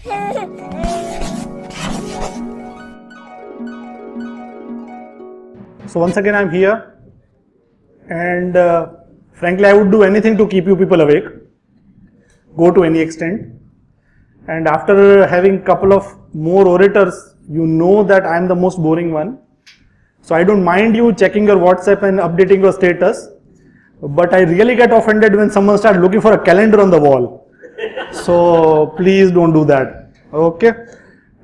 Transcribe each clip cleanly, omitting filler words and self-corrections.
So once again I'm here, and frankly I would do anything to keep you people awake, go to any extent. And after having couple of more orators, you know that I am the most boring one. So I don't mind you checking your WhatsApp and updating your status, but I really get offended when someone starts looking for a calendar on the wall. So please don't do that, okay?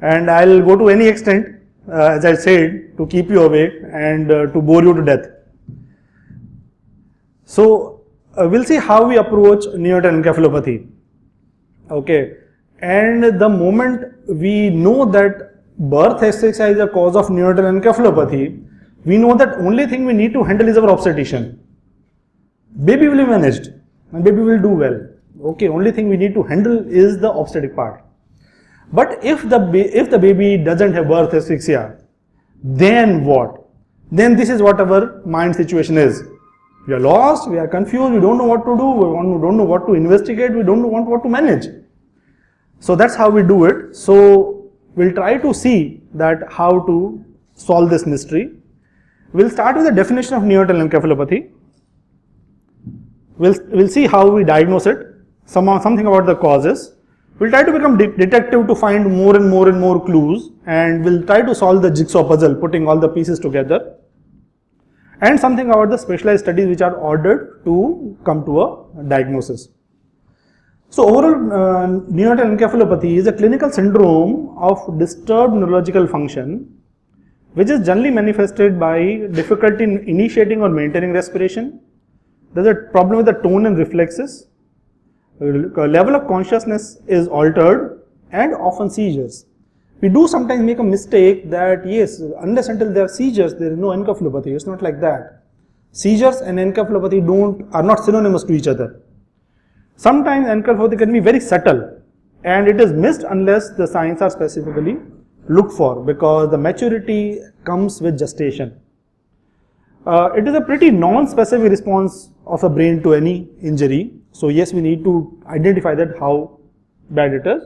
And I'll go to any extent, as I said, to keep you awake and to bore you to death. So we'll see how we approach neonatal encephalopathy, okay? And the moment we know that birth asphyxia is a cause of neonatal encephalopathy, we know that only thing we need to handle is our obstetrician. Baby will be managed and baby will do well. Okay, only thing we need to handle is the obstetric part. But if the baby doesn't have birth asphyxia, then what? Then this is what our mind situation is. We are lost, we are confused, we don't know what to do, we don't know what to investigate, we don't know what to manage. So that's how we do it. So we'll try to see that how to solve this mystery. We'll start with the definition of neonatal encephalopathy. We'll see how we diagnose it, something about the causes. We'll try to become detective to find more and more clues, and we'll try to solve the jigsaw puzzle, putting all the pieces together, and something about the specialized studies which are ordered to come to a diagnosis. So overall, neonatal encephalopathy is a clinical syndrome of disturbed neurological function, which is generally manifested by difficulty in initiating or maintaining respiration. There's a problem with the tone and reflexes. Level of consciousness is altered, and often seizures. We do sometimes make a mistake that yes, unless until there are seizures, there is no encephalopathy. It's not like that. Seizures and encephalopathy are not synonymous to each other. Sometimes encephalopathy can be very subtle, and it is missed unless the signs are specifically looked for, because the maturity comes with gestation. It is a pretty non-specific response of the brain to any injury. So yes, we need to identify that how bad it is,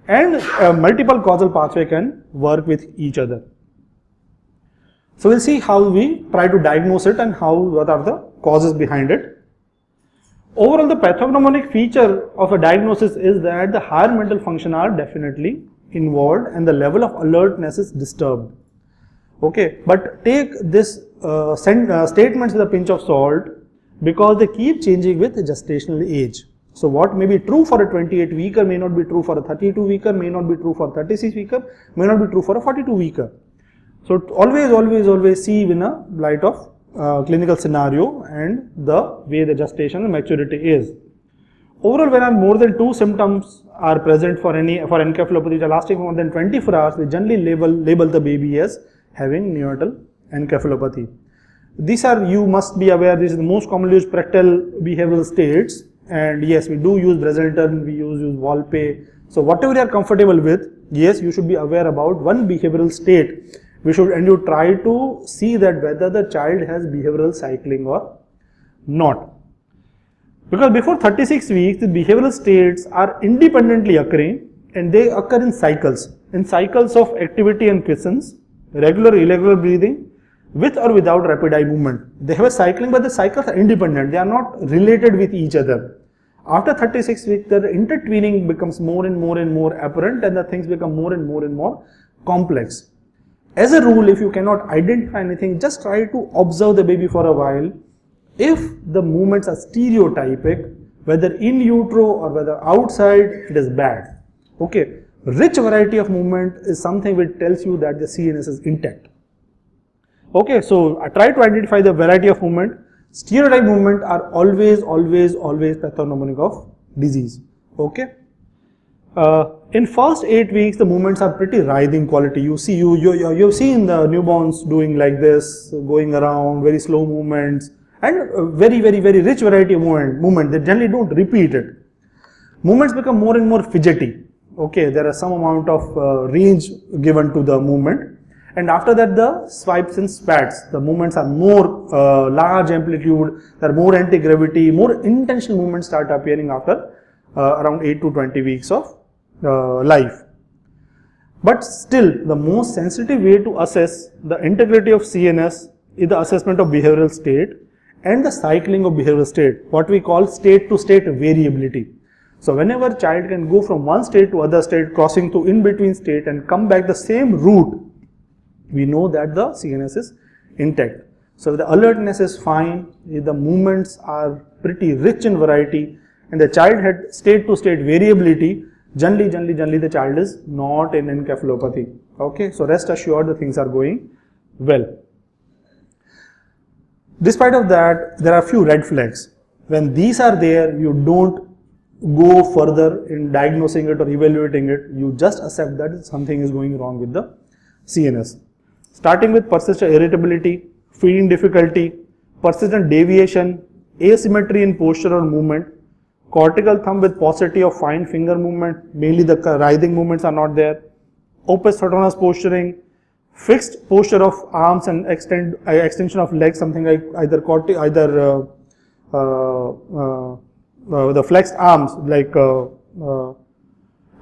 and multiple causal pathway can work with each other. So we'll see how we try to diagnose it and what are the causes behind it. Overall, the pathognomonic feature of a diagnosis is that the higher mental function are definitely involved and the level of alertness is disturbed. Okay, but take this statements with a pinch of salt, because they keep changing with gestational age. So what may be true for a 28 weeker may not be true for a 32 weeker, may not be true for a 36 weeker, may not be true for a 42 weeker. So always see in a light of clinical scenario and the way the gestation and maturity is. Overall, when more than 2 symptoms are present for encephalopathy which are lasting more than 24 hours, we generally label the baby as having neonatal encephalopathy. These are, you must be aware, this is the most commonly used Prechtel behavioral states, and yes, we do use Brazelton, we use Volpe. So whatever you are comfortable with, yes, you should be aware about one behavioral state. And you try to see that whether the child has behavioral cycling or not. Because before 36 weeks, the behavioral states are independently occurring, and they occur in cycles of activity and quiescence, regular, irregular breathing, with or without rapid eye movement. They have a cycling, but the cycles are independent. They are not related with each other. After 36 weeks, the intertwining becomes more and more apparent, and the things become more and more complex. As a rule, if you cannot identify anything, just try to observe the baby for a while. If the movements are stereotypic, whether in utero or whether outside, it is bad. Okay, rich variety of movement is something which tells you that the CNS is intact. Okay, so I try to identify the variety of movement. Stereotype movement are always pathognomonic of disease. Okay. In first 8 weeks, the movements are pretty writhing quality. You've seen the newborns doing like this, going around, very slow movements, and very rich variety of movement. They generally don't repeat it. Movements become more and more fidgety. Okay, there is some amount of range given to the movement. And after that, the swipes and spats, the movements are more large amplitude, there are more anti-gravity, more intentional movements start appearing after around 8 to 20 weeks of life. But still, the most sensitive way to assess the integrity of CNS is the assessment of behavioral state and the cycling of behavioral state, what we call state-to-state variability. So whenever child can go from one state to other state, crossing to in-between state and come back the same route, we know that the CNS is intact. So the alertness is fine, the movements are pretty rich in variety, and the child had state-to-state variability, generally the child is not in encephalopathy. Okay, so rest assured the things are going well. Despite of that, there are few red flags. When these are there, you don't go further in diagnosing it or evaluating it, you just accept that something is going wrong with the CNS. Starting with persistent irritability, feeding difficulty, persistent deviation, asymmetry in posture or movement, cortical thumb with paucity of fine finger movement, mainly the writhing movements are not there, opus hortonus posturing, fixed posture of arms and extension of legs, something like either the flexed arms, like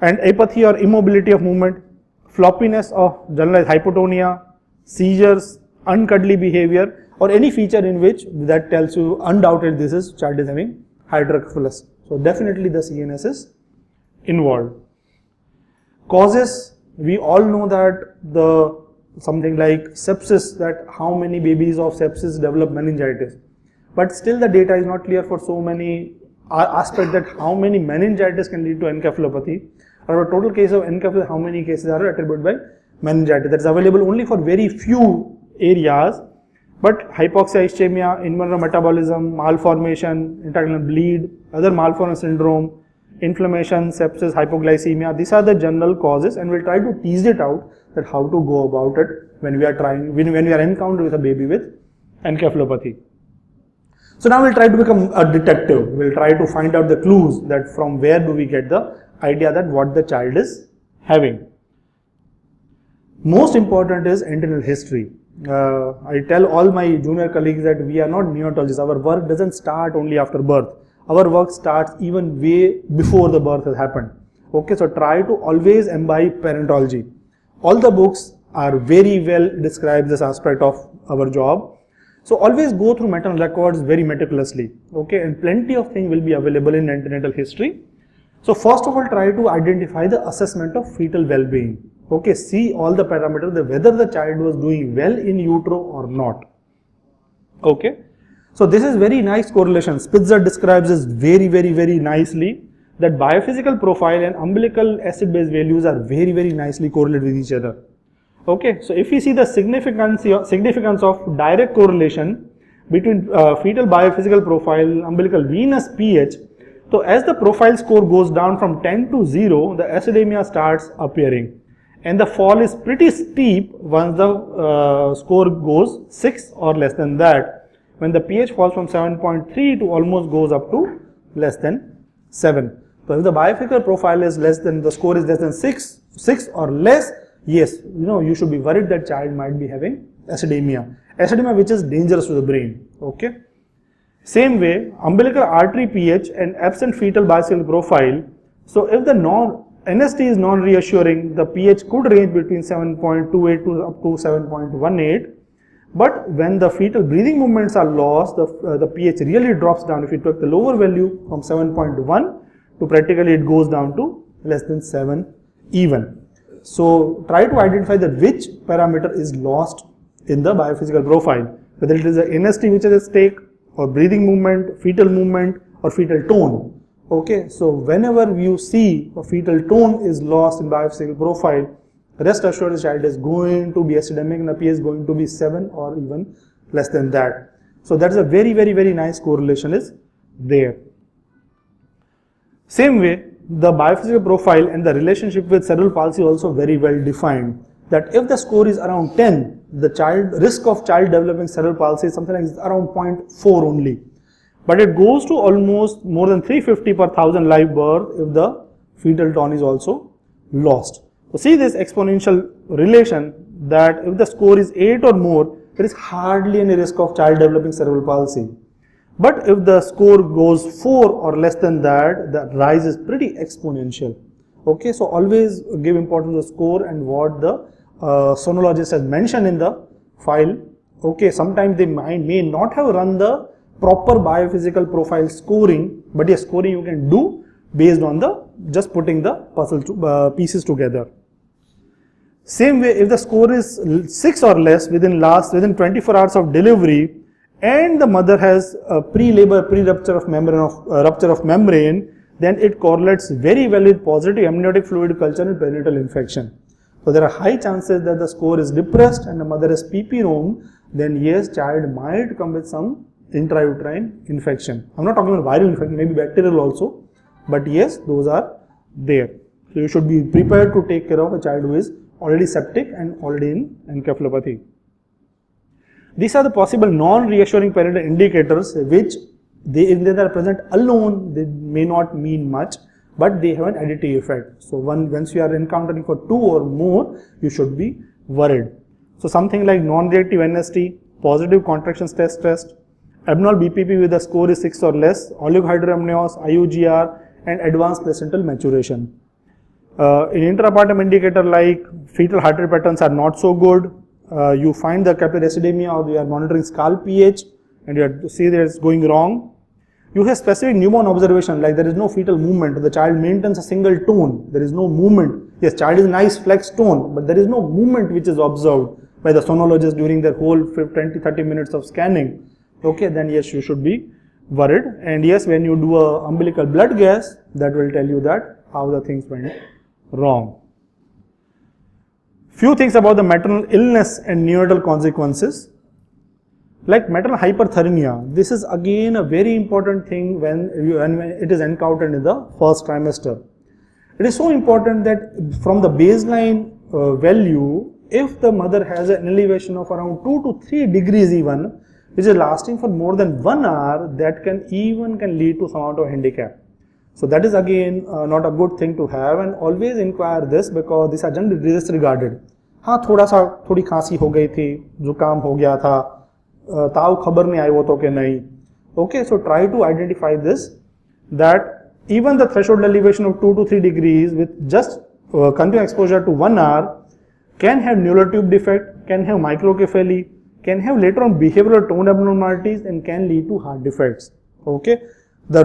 and apathy or immobility of movement, floppiness of generalized hypotonia, seizures, uncuddly behavior, or any feature in which that tells you undoubted this is child is having hydrocephalus. So definitely the CNS is involved. Causes, we all know that the something like sepsis, that how many babies of sepsis develop meningitis, but still the data is not clear for so many aspects that how many meningitis can lead to encephalopathy, or a total case of encephalopathy, how many cases are attributed by meningitis. That is available only for very few areas, but hypoxia, ischemia, immunometabolism, malformation, intracranial bleed, other malformation syndrome, inflammation, sepsis, hypoglycemia, these are the general causes, and we'll try to tease it out that how to go about it when we are encountered with a baby with encephalopathy. So now we'll try to become a detective. We'll try to find out the clues that from where do we get the idea that what the child is having. Most important is antenatal history. I tell all my junior colleagues that we are not neonatologists. Our work doesn't start only after birth. Our work starts even way before the birth has happened. Okay, so try to always imbibe parentology. All the books are very well describe this aspect of our job. So always go through maternal records very meticulously. Okay, and plenty of things will be available in antenatal history. So first of all, try to identify the assessment of fetal well-being. Okay, see all the parameters, whether the child was doing well in utero or not. Okay, so this is very nice correlation. Spitzer describes this very nicely, that biophysical profile and umbilical acid-base values are very nicely correlated with each other. Okay, so if we see the significance of direct correlation between fetal biophysical profile, umbilical venous pH, so as the profile score goes down from 10 to 0, the acidemia starts appearing. And the fall is pretty steep once the score goes 6 or less than that, when the pH falls from 7.3 to almost goes up to less than 7. So if the biophysical profile is less than, the score is less than 6 or less, yes, you should be worried that child might be having acidemia. Acidemia which is dangerous to the brain. Okay. Same way, umbilical artery pH and absent fetal biophysical profile. So if the NST is non-reassuring, the pH could range between 7.28 to up to 7.18. But when the fetal breathing movements are lost, the pH really drops down. If you took the lower value from 7.1 to practically it goes down to less than 7 even. So try to identify that which parameter is lost in the biophysical profile, whether it is the NST which is at stake, or breathing movement, or fetal tone. Okay, so whenever you see a fetal tone is lost in biophysical profile, rest assured the child is going to be acidemic and the pH is going to be 7 or even less than that. So that is a very nice correlation is there. Same way, the biophysical profile and the relationship with cerebral palsy also very well defined. That if the score is around 10, the risk of child developing cerebral palsy is something like around 0.4 only. But it goes to almost more than 350 per 1000 live birth if the fetal tone is also lost. So see this exponential relation that if the score is 8 or more, there is hardly any risk of child developing cerebral palsy. But if the score goes 4 or less than that, the rise is pretty exponential. Okay, so always give importance to the score and what the sonologist has mentioned in the file. Okay, sometimes they may not have run the proper biophysical profile scoring, but yes, scoring you can do based on the just putting the puzzle pieces together. Same way, if the score is 6 or less within 24 hours of delivery, and the mother has a pre-labor pre-rupture of membrane, then it correlates very well with positive amniotic fluid culture and perinatal infection. So there are high chances that the score is depressed and the mother is PP-ROM, then yes, child might come with some intrauterine infection. I'm not talking about viral infection, maybe bacterial also, but yes, those are there. So you should be prepared to take care of a child who is already septic and already in encephalopathy. These are the possible non-reassuring perinatal indicators which if they are present alone, they may not mean much, but they have an additive effect. So once you are encountering for 2 or more, you should be worried. So something like non-reactive NST, positive contractions test, abnormal BPP with a score is 6 or less, oligohydramnios, IUGR, and advanced placental maturation. In intrapartum indicator like fetal heart rate patterns are not so good. You find the capillary acidemia or you are monitoring scalp pH and you have to see that it's going wrong. You have specific newborn observation like there is no fetal movement, the child maintains a single tone, there is no movement. Yes, child is nice flexed tone, but there is no movement which is observed by the sonologist during their whole 20-30 minutes of scanning. Okay, then yes, you should be worried. And yes, when you do a umbilical blood gas, that will tell you that how the things went wrong. Few things about the maternal illness and neonatal consequences. Like maternal hyperthermia, this is again a very important thing when it is encountered in the first trimester. It is so important that from the baseline value, if the mother has an elevation of around 2 to 3 degrees even, which is lasting for more than 1 hour, that can lead to some amount of handicap. So that is again not a good thing to have, and always inquire this because these are generally disregarded. हाँ थोड़ी खांसी हो गई थी, जुकाम हो गया था, ताव खबर नहीं आई वो तो के नहीं. Okay, so try to identify this, that even the threshold elevation of 2 to 3 degrees with just continuous exposure to 1 hour can have neural tube defect, can have microcephaly, can have later on behavioral tone abnormalities, and can lead to heart defects. Okay, the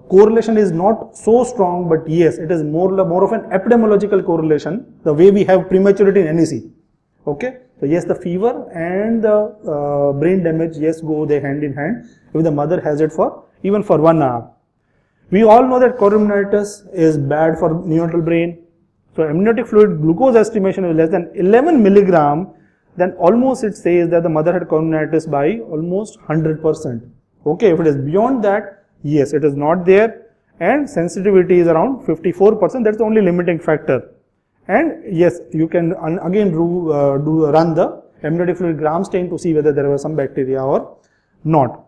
correlation is not so strong, but yes, it is more of an epidemiological correlation, the way we have prematurity in NEC. Okay, so yes, the fever and the brain damage, yes, go they hand in hand if the mother has it for even for 1 hour. We all know that chorioamnionitis is bad for neonatal brain. So amniotic fluid glucose estimation is less than 11 milligram, then almost it says that the mother had chorioamnionitis by almost 100%. Okay, if it is beyond that, yes, it is not there, and sensitivity is around 54%. That's the only limiting factor. And yes, you can again run the amniotic fluid gram stain to see whether there was some bacteria or not.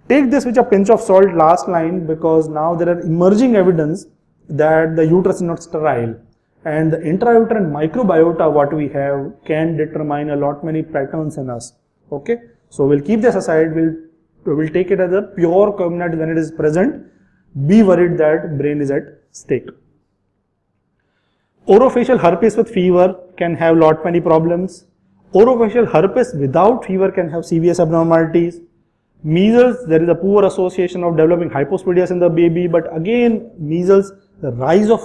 Take this with a pinch of salt, last line, because now there are emerging evidence that the uterus is not sterile, and the intrauterine microbiota what we have can determine a lot many patterns in us. Okay, so we'll keep this aside. We'll take it as a pure chorioamnionitis when it is present. Be worried that brain is at stake. Orofacial herpes with fever can have lot many problems. Orofacial herpes without fever can have CVS abnormalities. Measles, there is a poor association of developing hypospadias in the baby, but again, measles, the rise of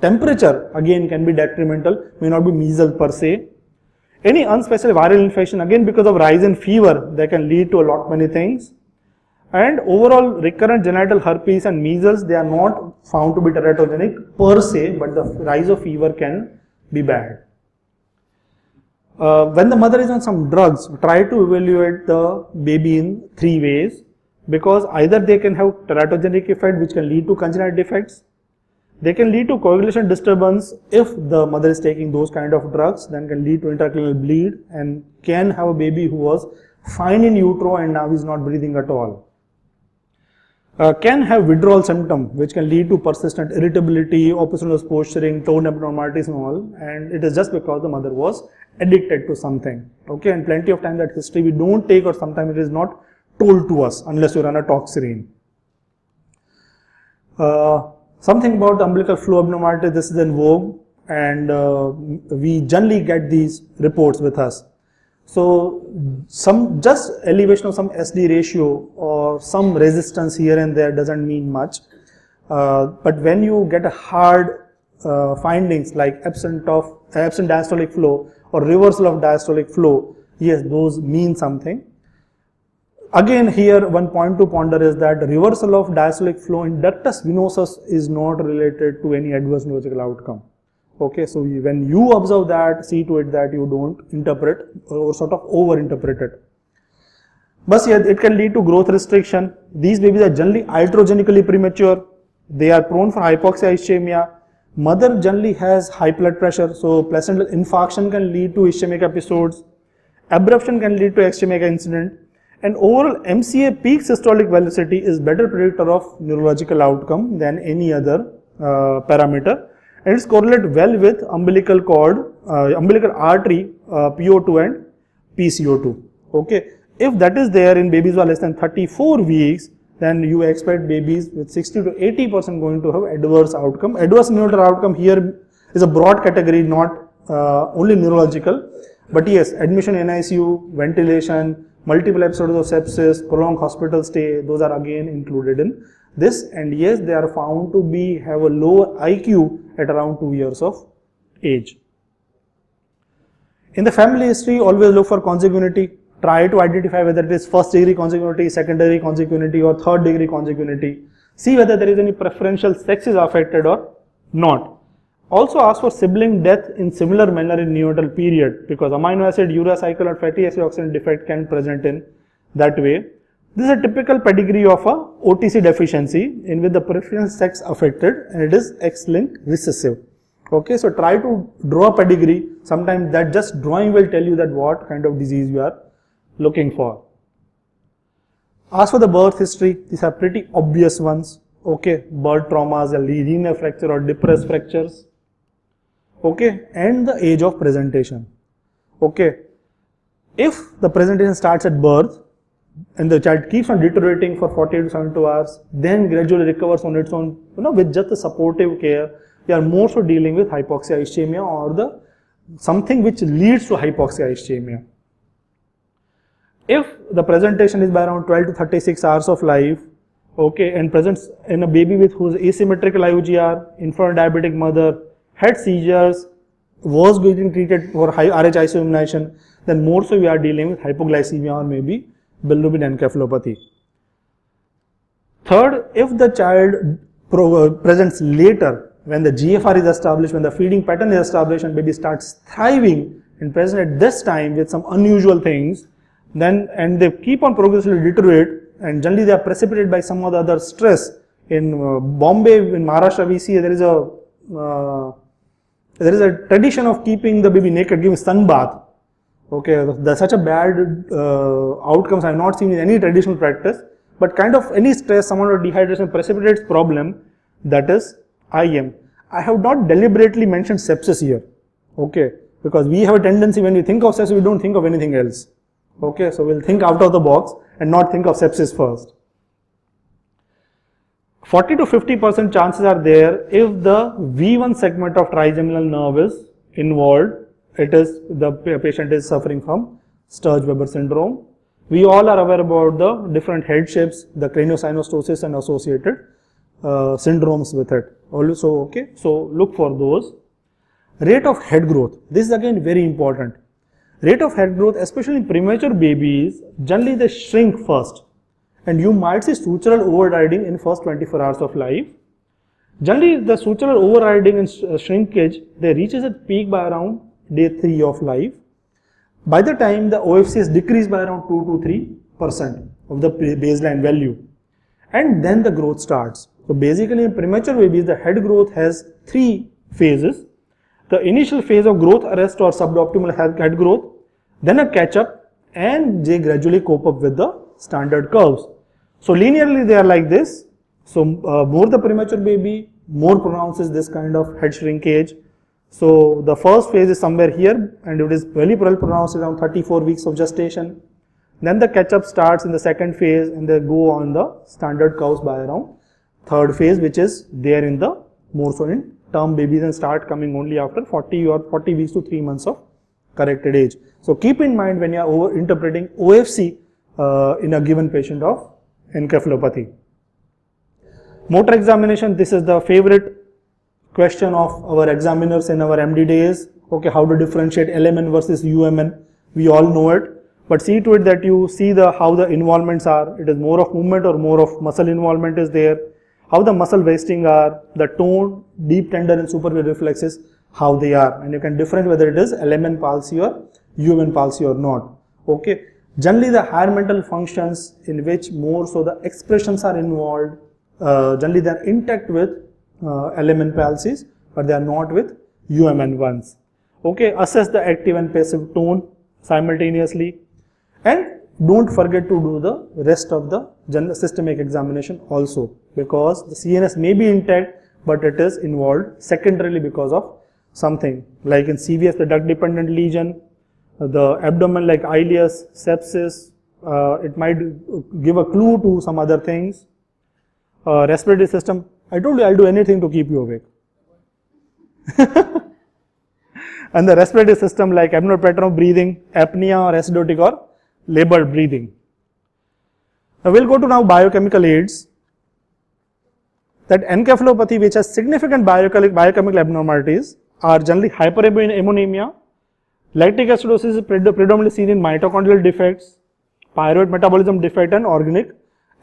temperature again can be detrimental, may not be measles per se. Any unspecified viral infection, again because of rise in fever, that can lead to a lot many things. And overall recurrent genital herpes and measles, they are not found to be teratogenic per se, but the rise of fever can be bad. When the mother is on some drugs, try to evaluate the baby in 3 ways, because either they can have teratogenic effect which can lead to congenital defects, they can lead to coagulation disturbance if the mother is taking those kind of drugs, then can lead to intracranial bleed and can have a baby who was fine in utero and now is not breathing at all. Can have withdrawal symptom which can lead to persistent irritability, opistholous posturing, tone abnormalities and all, and it is just because the mother was addicted to something. Okay, and plenty of time that history we don't take, or sometimes it is not told to us unless you run a talk serene. Something about the umbilical flow abnormality, this is in vogue, and we generally get these reports with us. So some just elevation of some SD ratio or some resistance here and there doesn't mean much. But when you get a hard findings like absent diastolic flow or reversal of diastolic flow, yes, those mean something. Again, here one point to ponder is that reversal of diastolic flow in ductus venosus is not related to any adverse neurological outcome. Okay, so when you observe that, see to it that you don't interpret or sort of over-interpret it. But yeah, it can lead to growth restriction. These babies are generally iatrogenically premature. They are prone for hypoxia ischemia. Mother generally has high blood pressure, so placental infarction can lead to ischemic episodes. Abruption can lead to ischemic incident. And overall MCA peak systolic velocity is better predictor of neurological outcome than any other parameter, and it's correlate well with umbilical cord, umbilical artery PO2 and PCO2. Okay, if that is there in babies who are less than 34 weeks, then you expect babies with 60 to 80% going to have adverse outcome. Adverse neurological outcome here is a broad category, not only neurological, but yes, admission in ICU, ventilation, multiple episodes of sepsis, prolonged hospital stay, those are again included in this. And yes, they are found to have a lower IQ at around 2 years of age. In the family history, always look for consanguinity. Try to identify whether it is first degree consanguinity, secondary consanguinity or third degree consanguinity. See whether there is any preferential sex is affected or not. Also ask for sibling death in similar manner in neonatal period, because amino acid, urea cycle or fatty acid oxidation defect can present in that way. This is a typical pedigree of a OTC deficiency in which the preferential sex affected and it is X-linked recessive. Okay, so try to draw a pedigree. Sometimes that just drawing will tell you that what kind of disease you are looking for. Ask for the birth history. These are pretty obvious ones. Okay, birth traumas, linear fracture or depressed fractures. Okay, and the age of presentation. Okay, if the presentation starts at birth and the child keeps on deteriorating for 48 to 72 hours, then gradually recovers on its own, with just the supportive care, we are more so dealing with hypoxia ischemia or something which leads to hypoxia ischemia. If the presentation is by around 12 to 36 hours of life, okay, and presents in a baby with whose asymmetrical IUGR, infant diabetic mother, had seizures, was getting treated for high RH isoimmunization, then more so we are dealing with hypoglycemia or maybe bilirubin encephalopathy. Third, if the child presents later, when the GFR is established, when the feeding pattern is established and baby starts thriving and present at this time with some unusual things, then and they keep on progressively deteriorate, and generally they are precipitated by some other stress. In Bombay, in Maharashtra, we see there is a tradition of keeping the baby naked, giving sun bath. Okay, such a bad outcomes I have not seen in any traditional practice, but kind of any stress, someone or dehydration precipitates problem, that is IM. I have not deliberately mentioned sepsis here, okay, because we have a tendency when we think of sepsis, we don't think of anything else. Okay, so we'll think out of the box and not think of sepsis first. 40 to 50% chances are there if the V1 segment of trigeminal nerve is involved. The patient is suffering from Sturge-Weber syndrome. We all are aware about the different head shapes, the craniosynostosis and associated syndromes with it. Also, okay, so look for those. Rate of head growth. This is again very important. Rate of head growth, especially in premature babies, generally they shrink first, and you might see sutural overriding in first 24 hours of life. Generally, the sutural overriding and shrinkage, they reaches its peak by around day 3 of life. By the time the OFC is decreased by around 2 to 3% of the baseline value, and then the growth starts. So basically, in premature babies, the head growth has 3 phases. The initial phase of growth arrest or suboptimal head growth, then a catch up, and they gradually cope up with the standard curves. So linearly they are like this. So more the premature baby, more pronounced is this kind of head shrinkage. So the first phase is somewhere here, and it is very well pronounced around 34 weeks of gestation. Then the catch up starts in the second phase, and they go on the standard curves by around third phase, which is there in the more so in term babies and start coming only after 40 weeks to 3 months of corrected age. So keep in mind when you are interpreting OFC in a given patient of encephalopathy. Motor examination, this is the favorite question of our examiners in our MD days. Okay, how to differentiate LMN versus UMN, we all know it, but see to it that you see how the involvements are. It is more of movement or more of muscle involvement is there, how the muscle wasting are, the tone, deep tender and superior reflexes, how they are, and you can differentiate whether it is LMN palsy or UMN palsy or not. Okay, generally the higher mental functions in which more so the expressions are involved, generally they are intact with LMN palsies, but they are not with UMN ones. Okay, assess the active and passive tone simultaneously, and don't forget to do the rest of the general systemic examination also, because the CNS may be intact, but it is involved secondarily because of something like in CVS, the duct dependent lesion, the abdomen like ileus, sepsis, it might give a clue to some other things. Respiratory system, I told you I'll do anything to keep you awake. And the respiratory system like abnormal pattern of breathing, apnea or acidotic or labored breathing. Now we'll go to now biochemical aids. That encephalopathy which has significant biochemical abnormalities are generally hyperammonemia, lactic acidosis is predominantly seen in mitochondrial defects, pyruvate metabolism defect and organic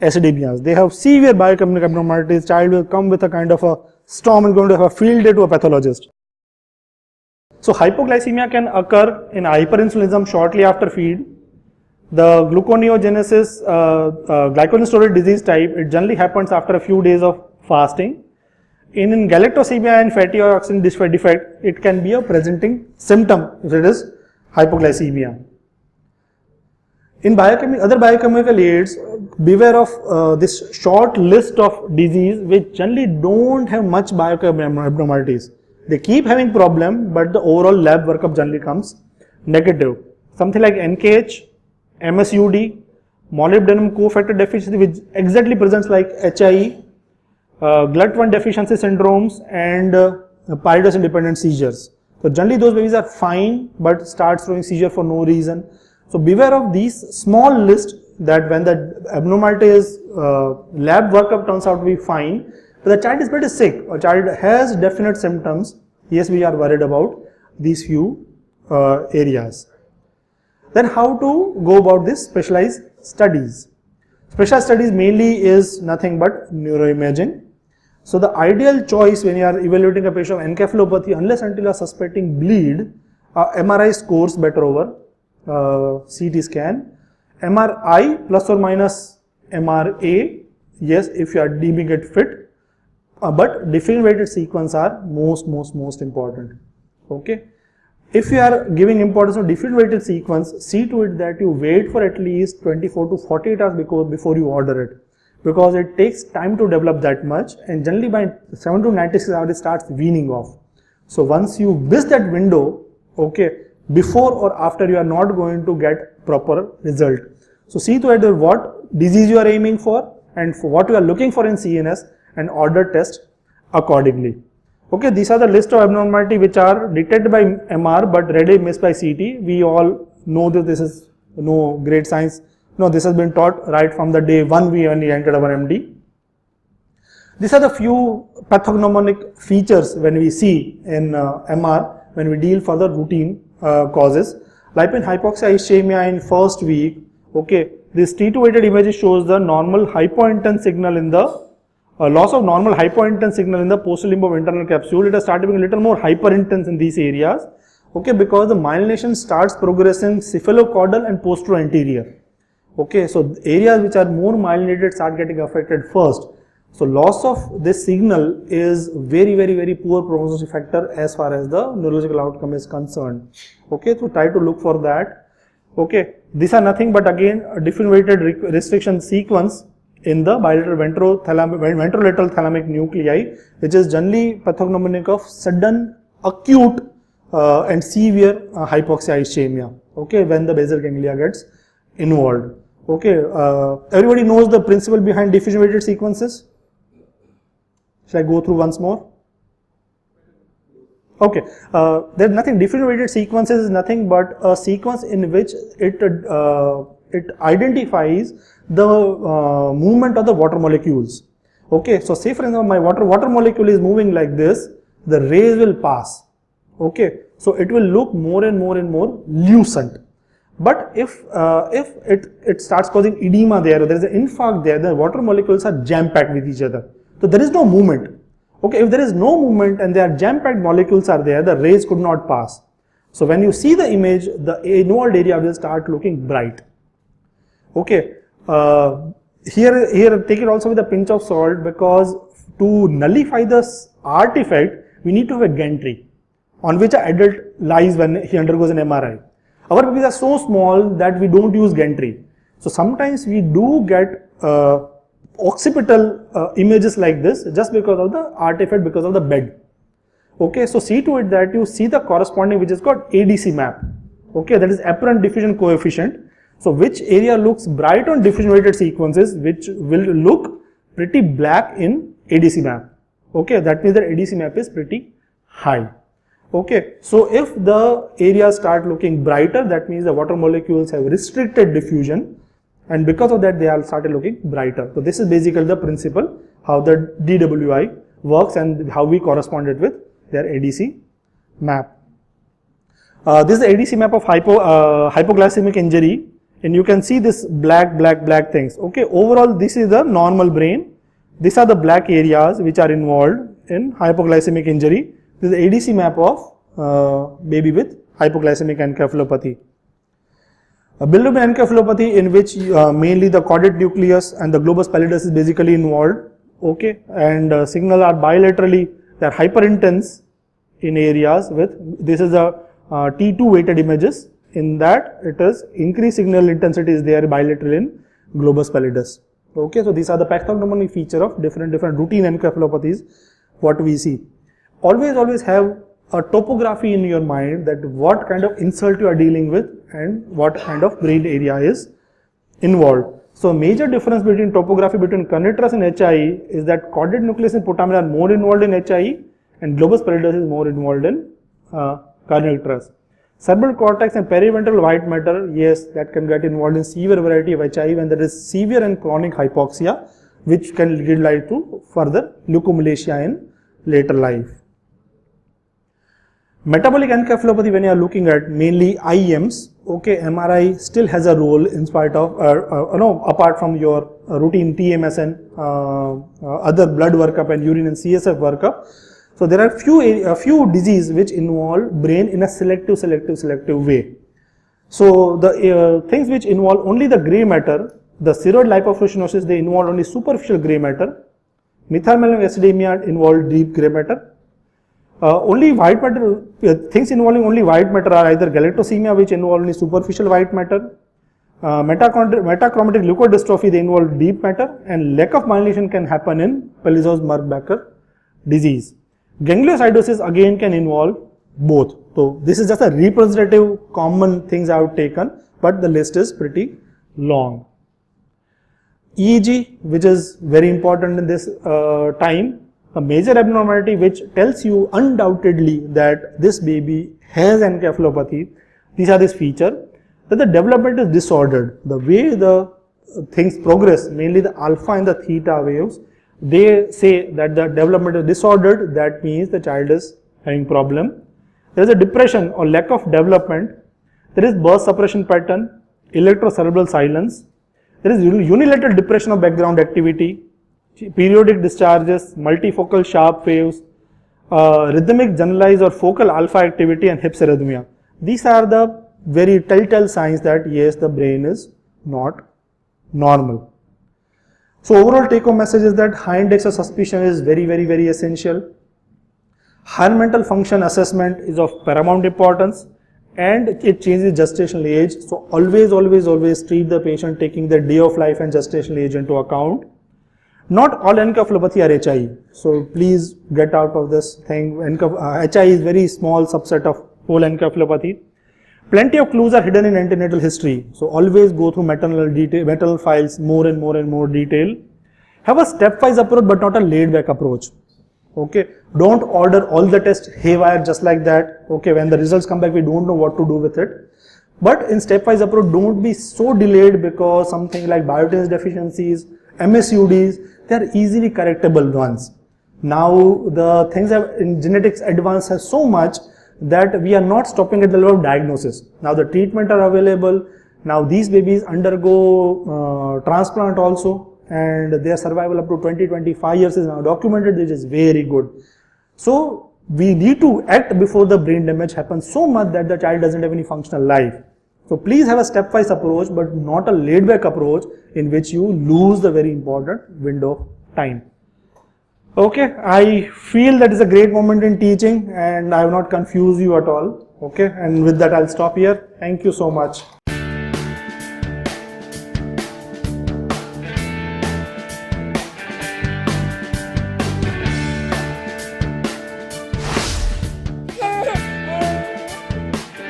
acidemias. They have severe biochemical abnormalities. Child will come with a kind of a storm and going to have a field day to a pathologist. So hypoglycemia can occur in hyperinsulinism shortly after feed. The gluconeogenesis, glycogen storage disease type, it generally happens after a few days of fasting. In galactosemia and fatty oxidation defect, it can be a presenting symptom if it is hypoglycemia. In other biochemical aids, beware of this short list of disease which generally don't have much biochemical abnormalities. They keep having problem, but the overall lab workup generally comes negative. Something like NKH, MSUD, molybdenum cofactor deficiency, which exactly presents like HIE, GLUT1 deficiency syndromes, and pyridoxine dependent seizures. So generally those babies are fine, but start showing seizure for no reason. So beware of these small list that when the abnormality is lab workup turns out to be fine, but the child is pretty sick or child has definite symptoms, yes, we are worried about these few areas. Then how to go about this specialized studies? Specialized studies mainly is nothing but neuroimaging. So the ideal choice when you are evaluating a patient of encephalopathy, unless until you are suspecting bleed, MRI scores better over CT scan. MRI plus or minus MRA, yes, if you are deeming it fit, but different weighted sequence are most important. Okay. If you are giving importance to different weighted sequence, see to it that you wait for at least 24 to 48 hours before you order it, because it takes time to develop that much, and generally by 7 to 96 hours it starts weaning off. So once you miss that window, okay, before or after you are not going to get proper result. So see to it what disease you are aiming for and for what you are looking for in CNS, and order test accordingly. Okay, these are the list of abnormality which are detected by MR but rarely missed by CT. We all know that this is no great science. No, this has been taught right from the day one we entered our MD. These are the few pathognomonic features when we see in MR when we deal for the routine causes. Lipin hypoxia ischemia in first week. Okay, this T2 weighted image shows the normal hypointense signal in the loss of normal hypointense signal in the postal limb of internal capsule. It has started being a little more hyperintense in these areas. Okay, because the myelination starts progressing cephalocaudal and posterior-anterior. Okay, so areas which are more myelinated start getting affected first. So loss of this signal is very poor prognostic factor as far as the neurological outcome is concerned. Okay, so try to look for that. Okay, these are nothing but again a different weighted restriction sequence in the bilateral ventrolateral thalamic nuclei, which is generally pathognomonic of sudden acute and severe hypoxia ischemia. Okay, when the basal ganglia gets involved. Okay, everybody knows the principle behind diffusion weighted sequences. Should I go through once more? Okay, there's nothing. Differential weighted sequences is nothing but a sequence in which it identifies the movement of the water molecules. Okay, so say for example my water molecule is moving like this, the rays will pass. Okay, so it will look more and more and more lucent. But if it starts causing edema there is an infarct there, the water molecules are jam-packed with each other. So there is no movement. Okay, if there is no movement and there are jam-packed molecules are there, the rays could not pass. So when you see the image, the involved area will start looking bright. Okay, here take it also with a pinch of salt, because to nullify this artifact, we need to have a gantry on which an adult lies when he undergoes an MRI. Our babies are so small that we don't use gantry. So sometimes we do get occipital images like this just because of the artifact, because of the bed. Okay, so see to it that you see the corresponding, which is called ADC map. Okay, that is apparent diffusion coefficient. So which area looks bright on diffusion weighted sequences, which will look pretty black in ADC map. Okay, that means that ADC map is pretty high. Okay, so if the areas start looking brighter, that means the water molecules have restricted diffusion, and because of that they are started looking brighter. So this is basically the principle how the DWI works and how we correspond it with their ADC map. This is the ADC map of hypoglycemic injury, and you can see this black things. Okay, overall this is the normal brain. These are the black areas which are involved in hypoglycemic injury. This is the ADC map of baby with hypoglycemic encephalopathy. A bilirubin encephalopathy, in which mainly the caudate nucleus and the globus pallidus is basically involved. Okay, and signals are bilaterally, they are hyper intense in areas with, this is the T2 weighted images. In that it is increased signal intensity is there bilateral in globus pallidus. Okay, so these are the pathognomonic feature of different routine encephalopathies what we see. Always have a topography in your mind, that what kind of insult you are dealing with and what kind of brain area is involved. So major difference between topography between Kernicterus and HIE is that caudate nucleus and putamen are more involved in HIE and globus pallidus is more involved in Kernicterus. Cerebral cortex and periventral white matter, yes, that can get involved in severe variety of HIE when there is severe and chronic hypoxia, which can give rise to further leukomalacia in later life. Metabolic encephalopathy, when you are looking at mainly IEMs, okay, MRI still has a role in spite of, apart from your routine TMS and other blood workup and urine and CSF workup. So there are a few diseases which involve brain in a selective way. So the things which involve only the grey matter, the ceroid lipofuscinosis, they involve only superficial grey matter. Methylmalonic acidemia involve deep grey matter. Only white matter, things involving only white matter are either galactosemia, which involve only superficial white matter, metachromatic leukodystrophy, they involve deep matter, and lack of myelination can happen in Pelizaeus-Merzbacher disease. Gangliosidosis again can involve both. So this is just a representative common things I have taken, but the list is pretty long. EEG, which is very important in this time, a major abnormality which tells you undoubtedly that this baby has encephalopathy. These are this feature, that the development is disordered. The way the things progress, mainly the alpha and the theta waves, they say that the development is disordered, that means the child is having problem. There is a depression or lack of development. There is burst suppression pattern, electrocerebral silence. There is unilateral depression of background activity, periodic discharges, multifocal sharp waves, rhythmic generalized or focal alpha activity, and hypsarrhythmia. These are the very telltale signs that yes, the brain is not normal. So overall take home message is that high index of suspicion is very essential. Higher mental function assessment is of paramount importance, and it changes gestational age. So always treat the patient taking the day of life and gestational age into account. Not all encephalopathy are HIE, so please get out of this thing. HIE is very small subset of whole encephalopathy. Plenty of clues are hidden in antenatal history, so always go through maternal files more and more detail. Have a stepwise approach but not a laid back approach. Okay, don't order all the tests haywire just like that. Okay, when the results come back, we don't know what to do with it. But in stepwise approach, don't be so delayed, because something like biotin's deficiencies, MSUDs, they are easily correctable ones. Now the things in genetics advance has so much that we are not stopping at the level of diagnosis. Now the treatment are available. Now these babies undergo transplant also, and their survival up to 20-25 years is now documented, which is very good. So we need to act before the brain damage happens so much that the child doesn't have any functional life. So please have a stepwise approach, but not a laid back approach in which you lose the very important window of time. Okay, I feel that is a great moment in teaching and I have not confused you at all. Okay, and with that I'll stop here. Thank you so much.